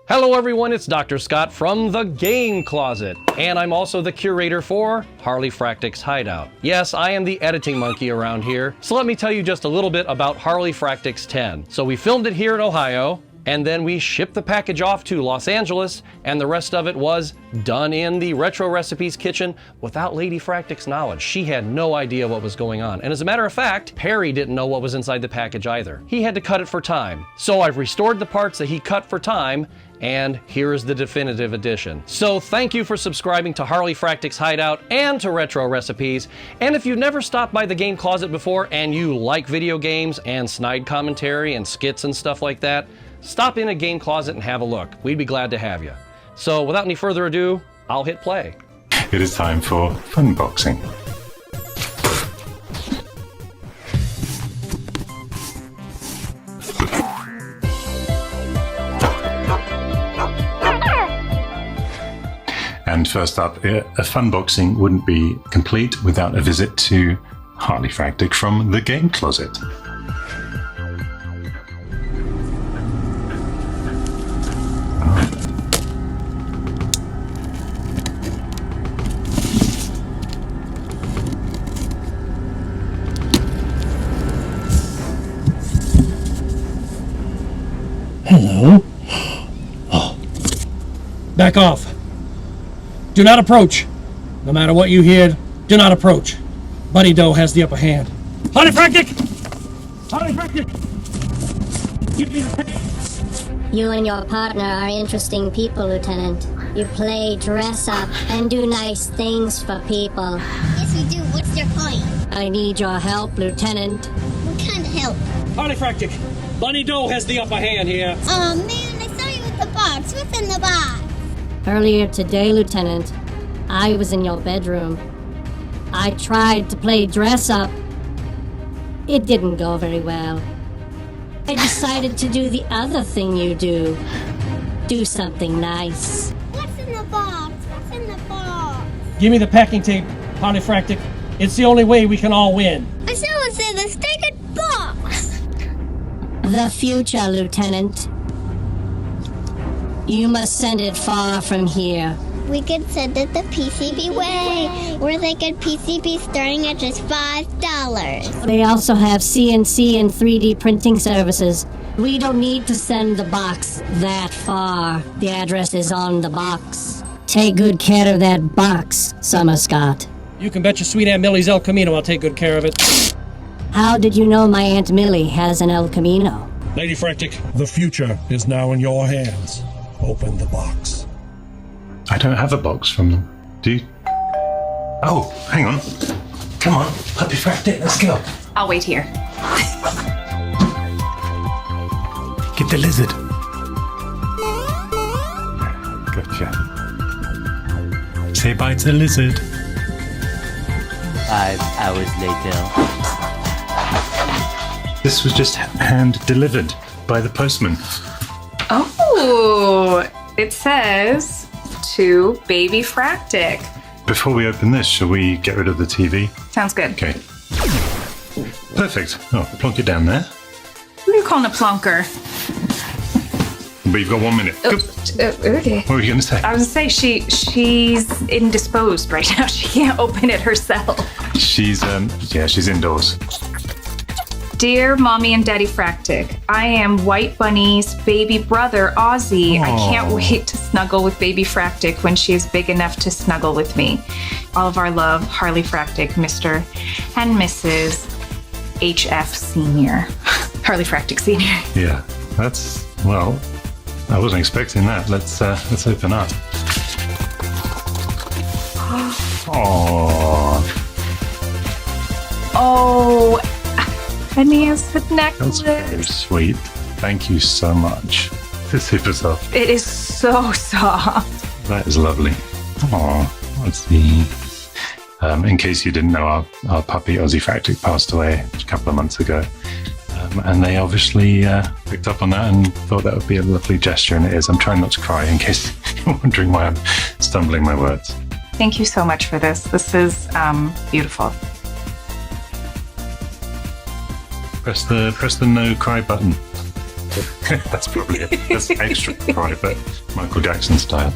Hello everyone, it's Dr. Scott from the Game Closet, and I'm also the curator for Harleyfractic's Hideout. Yes, I am the editing monkey around here, so let me tell you just a little bit about Harleyfractic's 10. So we filmed it here in Ohio, and then we shipped the package off to Los Angeles, and the rest of it was done in the Retro Recipes kitchen without Ladyfractic's knowledge. She had no idea what was going on. And as a matter of fact, Peri didn't know what was inside the package either. He had to cut it for time. So I've restored the parts that he cut for time, and here is the definitive edition. So thank you for subscribing to Harleyfractic's Hideout and to Retro Recipes. And if you've never stopped by the Game Closet before and you like video games and snide commentary and skits and stuff like that, stop in a Game Closet and have a look. We'd be glad to have you. So without any further ado, I'll hit play. It is time for funboxing. And first up, a funboxing wouldn't be complete without a visit to Harleyfractic from the Game Closet. Hello? Oh. Back off. Do not approach. No matter what you hear, do not approach. Bunny Doe has the upper hand. Harleyfractic! Harleyfractic! Give me the pack. You and your partner are interesting people, Lieutenant. You play dress up and do nice things for people. Yes, we do. What's your point? I need your help, Lieutenant. What kind of help? Harleyfractic! Bunny Doe has the upper hand here. Oh man, I saw you with the box. What's in the box? Earlier today, Lieutenant, I was in your bedroom. I tried to play dress up. It didn't go very well. I decided to do the other thing you do. Do something nice. What's in the box? What's in the box? Give me the packing tape, Harleyfractic. It's the only way we can all win. I said what's in the stinking box. The future, Lieutenant. You must send it far from here. We could send it the PCB way, where they get PCB starting at just $5. They also have CNC and 3D printing services. We don't need to send the box that far. The address is on the box. Take good care of that box, Summer Scott. You can bet your sweet Aunt Millie's El Camino I'll take good care of it. How did you know my Aunt Millie has an El Camino? Ladyfractic, the future is now in your hands. Open the box. I don't have a box from them. Do you? Oh, hang on. Come on, Puppyfractic, let's go. I'll wait here. Get the lizard. Gotcha. Say bye to the lizard. 5 hours later. This was just hand delivered by the postman. Oh, it says to Babyfractic. Before we open this, shall we get rid of the TV? Sounds good. Okay. Perfect. Oh, plonk it down there. Who are you calling a plonker? But you've got 1 minute. Okay. What were you going to say? I was going to say she's indisposed right now. She can't open it herself. She's indoors. Dear Mommy and Daddy Fractic, I am White Bunny's baby brother, Ozzy. I can't wait to snuggle with Baby Fractic when she is big enough to snuggle with me. All of our love, Harleyfractic, Mr. and Mrs. HF Senior. Harleyfractic Senior. Yeah, well, I wasn't expecting that. Let's open up. Oh, Phineas necklace. That's very sweet. Thank you so much. It's super soft. It is so soft. That is lovely. Oh, let's see. In case you didn't know, our puppy Ozzyfractic passed away a couple of months ago. And they obviously picked up on that and thought that would be a lovely gesture, and it is. I'm trying not to cry in case you're wondering why I'm stumbling my words. Thank you so much for this. This is beautiful. Press the no cry button. That's probably it. That's extra private, Michael Jackson style.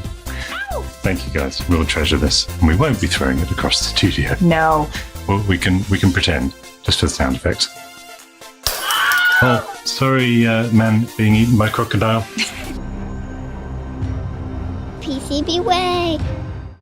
Thank you guys. We'll treasure this, and we won't be throwing it across the studio. No. Well, we can pretend, just for the sound effects. Oh, sorry, man being eaten by crocodile. PCB way.